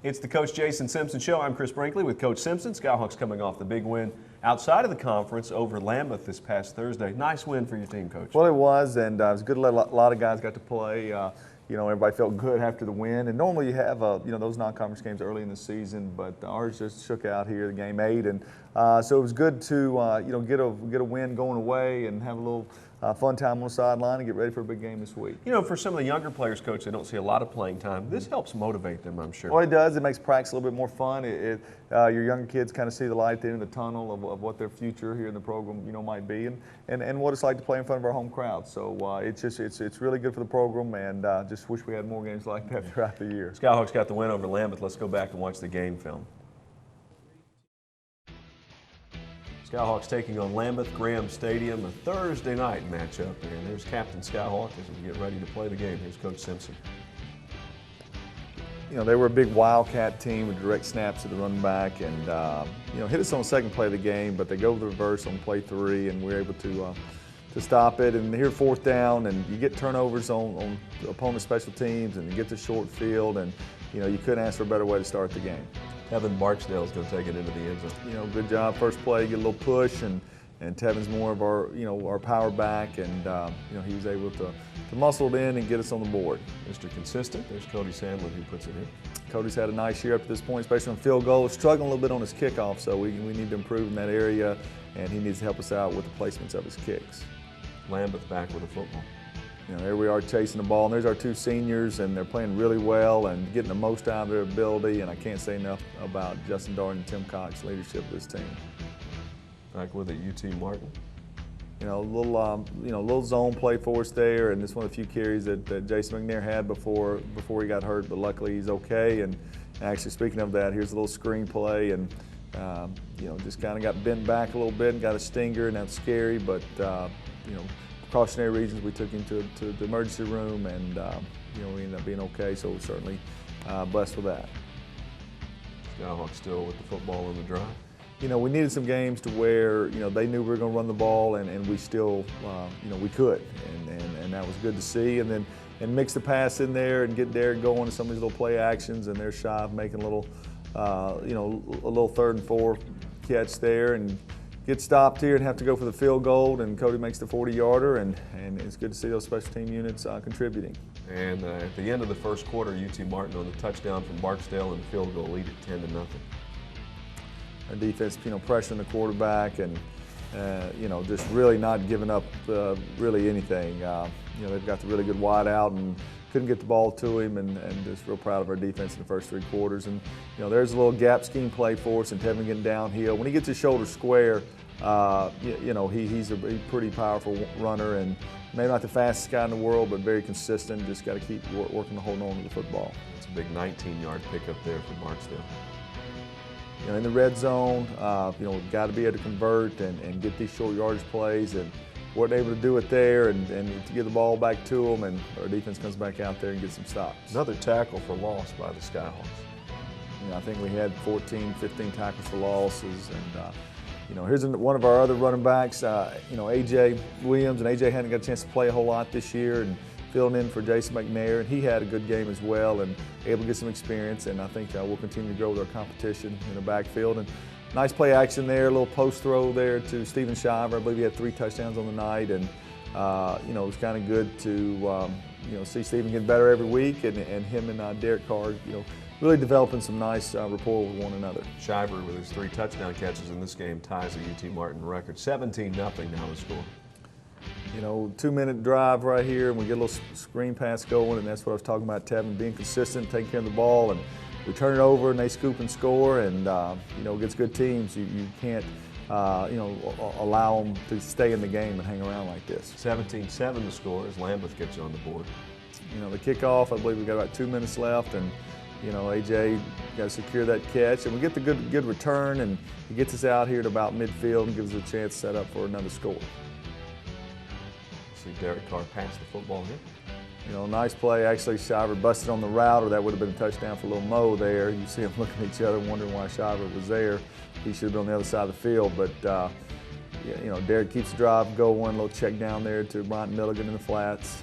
It's the Coach Jason Simpson Show. I'm Chris Brinkley with Coach Simpson. Skyhawks coming off the big win outside of the conference over Lambuth this past Thursday. Nice win for your team, Coach. Well, it was, and it was good. A lot of guys got to play. Everybody felt good after the win. And normally you have those non-conference games early in the season, but ours just shook out here, the game 8, and so it was good to get a win going away and have a little fun time on the sideline and get ready for a big game this week. For some of the younger players, Coach, they don't see a lot of playing time. This helps motivate them, I'm sure. Well, it does. It makes practice a little bit more fun. Your younger kids kind of see the light at the end of the tunnel of what their future here in the program might be, and what it's like to play in front of our home crowd. So it's really good for the program, and just wish we had more games like that throughout the year. Skyhawks got the win over Lambuth. Let's go back and watch the game film. Skyhawks taking on Lambuth Graham Stadium, a Thursday night matchup. And there's Captain Skyhawk as we get ready to play the game. Here's Coach Simpson. They were a big Wildcat team with direct snaps to the running back, and hit us on the second play of the game, but they go the reverse on play 3, and we're able to stop it. And here, 4th down, and you get turnovers on opponent special teams, and you get the short field, and you couldn't ask for a better way to start the game. Tevin Barksdale's going to take it into the end zone. Good job. First play, get a little push, and Tevin's more of our power back, and he was able to muscle it in and get us on the board. Mr. Consistent, there's Cody Sandlin who puts it in. Cody's had a nice year up to this point, especially on field goal. Struggling a little bit on his kickoff, so we need to improve in that area, and he needs to help us out with the placements of his kicks. Lambuth back with a football. There we are chasing the ball, and there's our 2 seniors, and they're playing really well and getting the most out of their ability, and I can't say enough about Justin Darden and Tim Cox's leadership of this team. Back with it, UT Martin. Little zone play for us there, and it's one of the few carries that Jason McNair had before he got hurt, but luckily he's okay. And actually, speaking of that, here's a little screen play, and just kind of got bent back a little bit and got a stinger, and that's scary, but precautionary reasons, we took him to the emergency room, and we ended up being okay, so we're certainly blessed with that. Skyhawks still with the football in the drive. We needed some games to where they knew we were going to run the ball, and we still we could, and that was good to see. And mix the pass in there and get Derek going to some of these little play actions, and they're shy of making a little 3rd and 4 catch there, and get stopped here and have to go for the field goal, and Cody makes the 40-yarder, and it's good to see those special team units contributing. And at the end of the first quarter, UT Martin on the touchdown from Barksdale and the field goal lead at 10-0. Our defense, pressuring the quarterback, and just really not giving up really anything. They've got the really good wide out and couldn't get the ball to him, and just real proud of our defense in the first 3 quarters. And there's a little gap scheme play for us, and Tevin getting downhill. When he gets his shoulder square, he's a pretty powerful runner, and maybe not the fastest guy in the world, but very consistent. Just got to keep working to hold on to the football. It's a big 19-yard pickup there for Barksdale. In the red zone, we've got to be able to convert and get these short yardage plays, and weren't able to do it there, and to get the ball back to them, and our defense comes back out there and gets some stops. Another tackle for loss by the Skyhawks. I think we had 14, 15 tackles for losses, and here's one of our other running backs, A.J. Williams, and A.J. hadn't got a chance to play a whole lot this year, and filling in for Jason McNair, and he had a good game as well, and able to get some experience, and I think we'll continue to grow with our competition in the backfield. And nice play action there, a little post throw there to Stephen Shiver. I believe he had 3 touchdowns on the night, and it was kind of good to see Stephen get better every week, and him and Derek Carr, really developing some nice rapport with one another. Shiver with his 3 touchdown catches in this game ties the UT Martin record. 17-0 now the score. 2-minute drive right here, and we get a little screen pass going, and that's what I was talking about, Tevin being consistent, taking care of the ball, and we turn it over, and they scoop and score, and against good teams, you can't allow them to stay in the game and hang around like this. 17-7 the score as Lambuth gets you on the board. The kickoff, I believe we got about 2 minutes left, and AJ got to secure that catch, and we get the good return, and he gets us out here at about midfield and gives us a chance to set up for another score. See Derek Carr pass the football here. Nice play. Actually, Shiver busted on the route, or that would have been a touchdown for little Mo there. You see them looking at each other, wondering why Shiver was there. He should have been on the other side of the field, but Derek keeps the drive going. A little check down there to Bryant Milligan in the flats.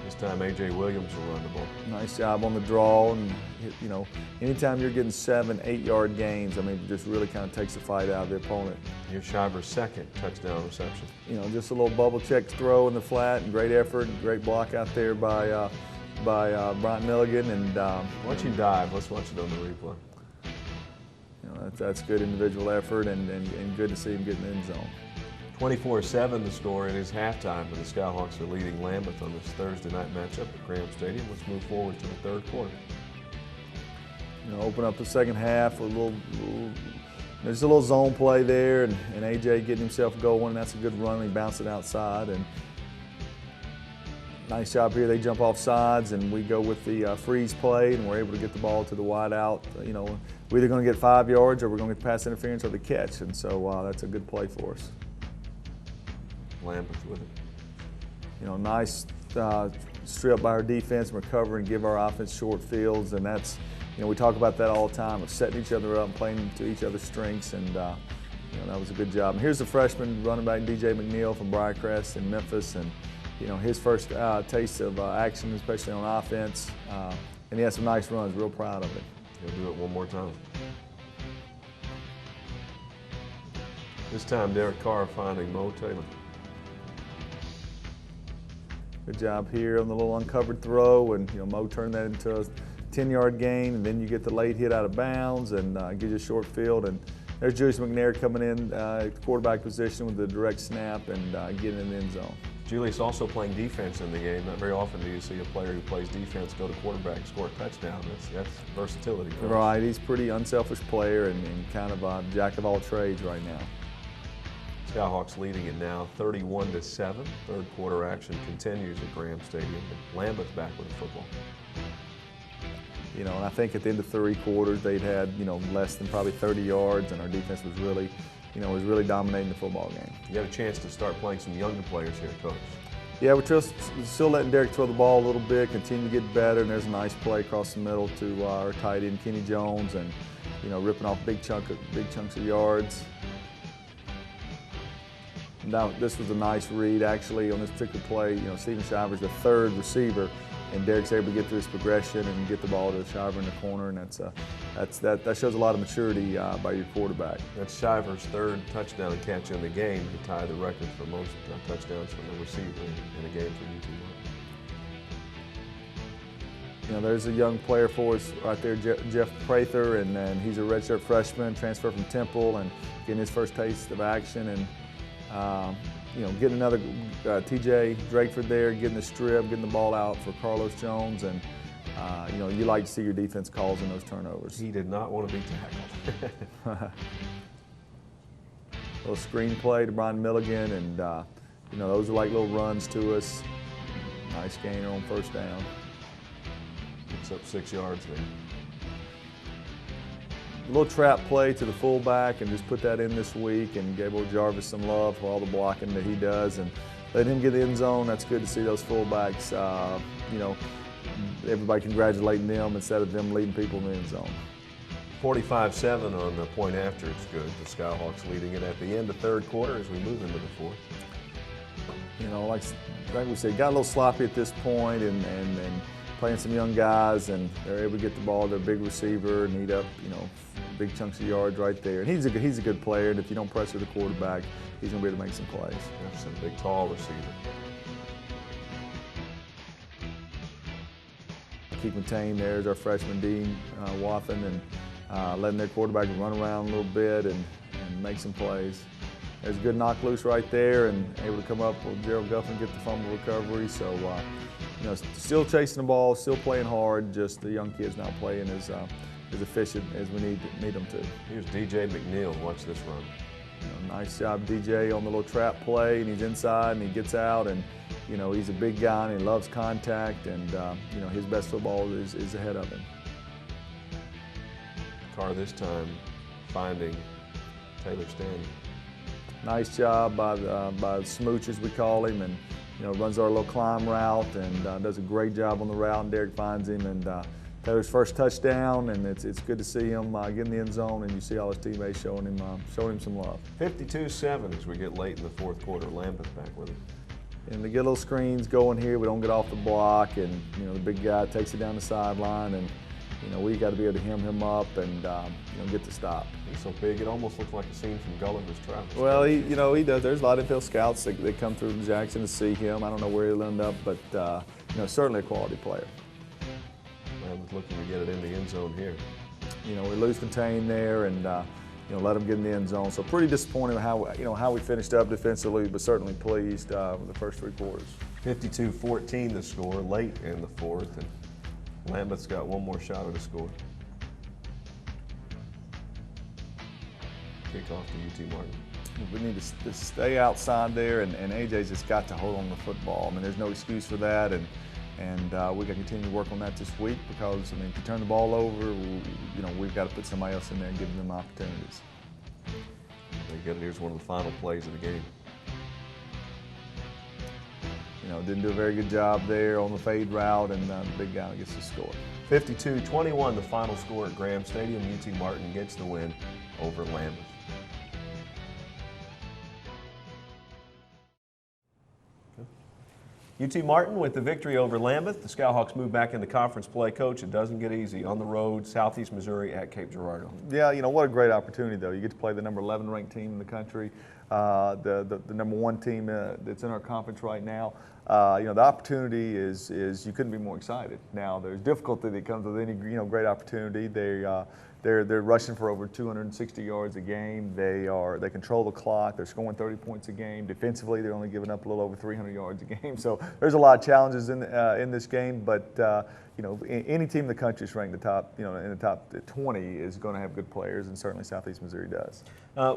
This time A.J. Williams will run the ball. Nice job on the draw, and you know, anytime you're getting 7, 8-yard gains, I mean, it just really kind of takes the fight out of the opponent. Here's Shiver's second touchdown reception. You know, just a little bubble check throw in the flat, and great effort, and great block out there by Bryant Milligan. And Once you dive, let's watch it on the replay. you know, that's good individual effort, and good to see him get in the end zone. 24-7 the score. It is halftime, and the Skyhawks are leading Lambuth on this Thursday night matchup at Graham Stadium. Let's move forward to the third quarter. You know, open up the second half with there's a little zone play there, and AJ getting himself going. That's a good run. He bounced it outside, and nice job here. They jump off sides, and we go with the freeze play, and we're able to get the ball to the wide out. You know, we're either going to get 5 yards, or we're going to get pass interference or the catch, and so that's a good play for us. Lambuth with it. You know, nice strip by our defense, recover and give our offense short fields, and that's, you know, we talk about that all the time, of setting each other up and playing to each other's strengths, and you know, that was a good job. And here's the freshman running back, DJ McNeil from Briarcrest in Memphis, and you know, his first taste of action, especially on offense, and he had some nice runs. Real proud of it. He'll do it one more time. This time, Derek Carr finding Mo Taylor. Good job here on the little uncovered throw, and you know, Mo turned that into a 10-yard gain, and then you get the late hit out of bounds, and gives you a short field. And there's Julius McNair coming in quarterback position with the direct snap and getting in the end zone. Julius also playing defense in the game. Not very often do you see a player who plays defense go to quarterback and score a touchdown. That's versatility. Right, he's a pretty unselfish player and kind of a jack of all trades right now. Skyhawks leading it now 31-7. Third quarter action continues at Graham Stadium. Lambuth back with the football. You know, and I think at the end of 3 quarters, they'd had, you know, less than probably 30 yards, and our defense was really, you know, dominating the football game. You got a chance to start playing some younger players here, Coach. Yeah, we're still letting Derek throw the ball a little bit, continue to get better, and there's a nice play across the middle to our tight end, Kenny Jones, and, you know, ripping off big chunks of yards. Now, this was a nice read, actually, on this particular play. You know, Steven Shiver's the third receiver, and Derek's able to get through his progression and get the ball to Shiver in the corner, and that shows a lot of maturity by your quarterback. That's Shiver's third touchdown catch in the game to tie the record for most touchdowns from a receiver in a game for UT. You know, there's a young player for us right there, Jeff Prather, and he's a redshirt freshman, transferred from Temple, and getting his first taste of action, and you know, getting another TJ Drakeford there, getting the strip, getting the ball out for Carlos Jones, and you know, you like to see your defense calls in those turnovers. He did not want to be tackled. Little screen play to Brian Milligan, and you know, those are like little runs to us. Nice gainer on first down. Picks up 6 yards there. A little trap play to the fullback, and just put that in this week, and gave old Jarvis some love for all the blocking that he does, and let him get the end zone. That's good to see those fullbacks. You know, everybody congratulating them instead of them leading people in the end zone. 45-7 on the point after. It's good. The Skyhawks leading it at the end of third quarter as we move into the fourth. You know, like we said, got a little sloppy at this point, and playing some young guys, and they're able to get the ball to their big receiver and eat up, you know, big chunks of yards right there. And he's a good player, and if you don't pressure the quarterback, he's going to be able to make some plays. That's a big, tall receiver. Keep contained. There's our freshman Dean Wathen, and letting their quarterback run around a little bit and make some plays. There's a good knock loose right there, and able to come up with Gerald Guffin, get the fumble recovery. So, you know, still chasing the ball, still playing hard. Just the young kids not playing as efficient as we need them to. Here's DJ McNeil. Watch this run. You know, nice job, DJ, on the little trap play, and he's inside and he gets out, and you know, he's a big guy and he loves contact, and you know, his best football is ahead of him. Carr this time finding Taylor Stanley. Nice job by Smooch, as we call him, and you know, runs our little climb route, and does a great job on the route, and Derek finds him, and Taylor's first touchdown, and it's good to see him get in the end zone, and you see all his teammates showing him some love. 52-7 as we get late in the fourth quarter. Lambuth back with it. and they get little screens going here. We don't get off the block, and the big guy takes it down the sideline, and we got to be able to hem him up and get the stop. He's so big, it almost looks like a scene from Gulliver's Travels. Well, he does. There's a lot of NFL scouts that come through Jackson to see him. I don't know where he'll end up, but certainly a quality player. Lambuth looking to get it in the end zone here. We lose contain there, and let them get in the end zone. So pretty disappointed with how we finished up defensively, but certainly pleased with the first 3 quarters. 52-14 the score late in the fourth, and Lambuth's got one more shot at a score. Kickoff to UT Martin. We need to stay outside there, and AJ's just got to hold on to the football. I mean, there's no excuse for that, and we got to continue to work on that this week because, if you turn the ball over, we've got to put somebody else in there and give them opportunities. Here's one of the final plays of the game. Didn't do a very good job there on the fade route, and the big guy gets the score. 52-21 the final score at Graham Stadium. UT Martin gets the win over Lambuth. UT Martin with the victory over Lambuth. The Skyhawks move back into conference play. Coach, it doesn't get easy on the road, Southeast Missouri at Cape Girardeau. Yeah, what a great opportunity, though. You get to play the number 11 ranked team in the country, the number 1 team that's in our conference right now. The opportunity is you couldn't be more excited. Now, there's difficulty that comes with any great opportunity. They're rushing for over 260 yards a game. They control the clock. They're scoring 30 points a game. Defensively, they're only giving up a little over 300 yards a game. So there's a lot of challenges in this game. But any team in the country is ranked in the top 20 is going to have good players, and certainly Southeast Missouri does.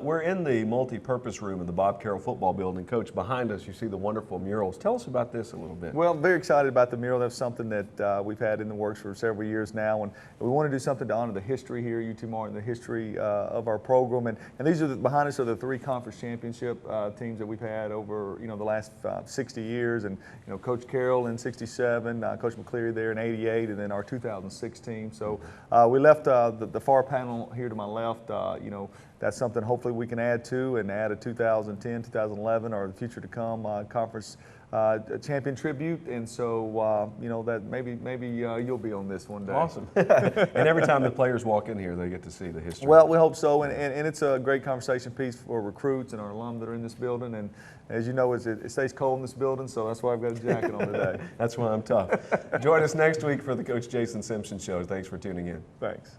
We're in the multi-purpose room in the Bob Carroll football building. Coach, behind us you see the wonderful murals. Tell us about this a little bit. Well, I'm very excited about the mural. That's something that we've had in the works for several years now, and we want to do something to honor the history here at UT Martin, the history of our program. And these are behind us are the 3 conference championship teams that we've had over the last 60 years. And Coach Carroll in '67, Coach McCleary there in '88, and then our 2006 team. So we left the far panel here to my left. That's something hopefully we can add to, and add a 2010, 2011, or the future to come conference champion tribute. And so that maybe you'll be on this one day. Awesome. And every time the players walk in here, they get to see the history. Well, we hope so, and it's a great conversation piece for recruits and our alum that are in this building. And as you know, it stays cold in this building, so that's why I've got a jacket on today. That's why I'm tough. Join us next week for the Coach Jason Simpson Show. Thanks for tuning in. Thanks.